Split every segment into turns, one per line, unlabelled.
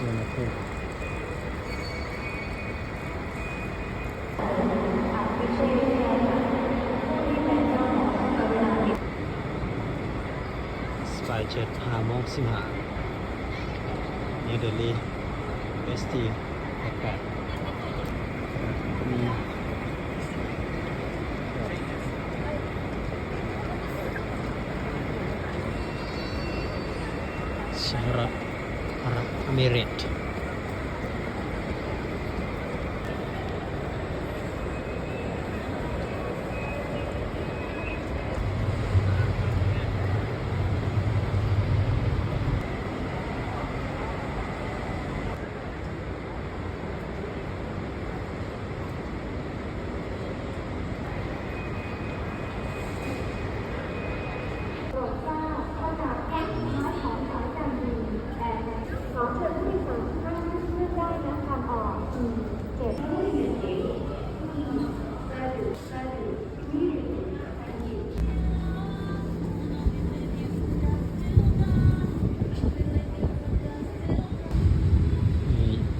สุวรรณภูมิสไปเจ็ต5:15นิวเดลีST 88มีสหรัฐอาหรับเอมิเรตส์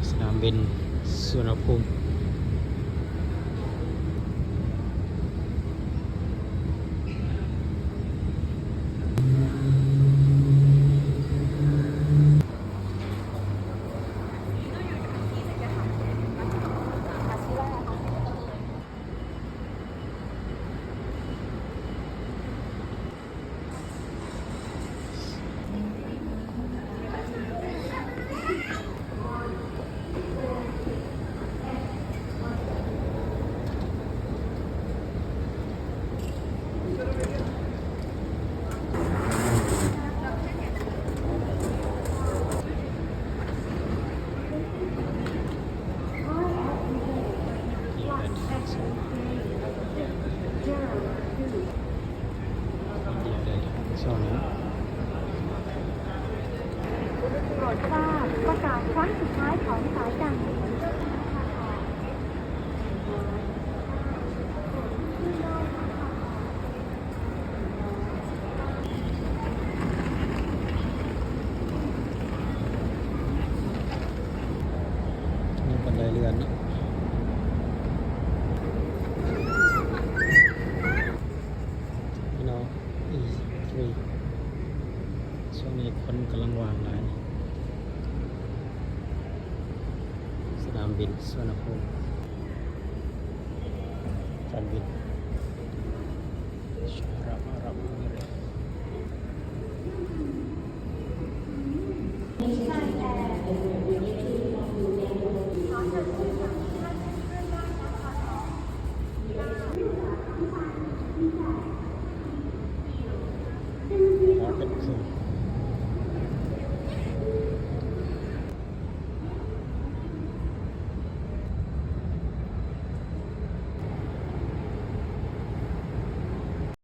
สนามบินสุวรรณภูมิโปรดทราบประกาศครั้งสุดท้ายของสายการบินนี่บันไดเลื่อนนะพี่น้องE3ช่วงนี้คนกำลังวางหลายสนามบินสุวรรณภูมิการบิน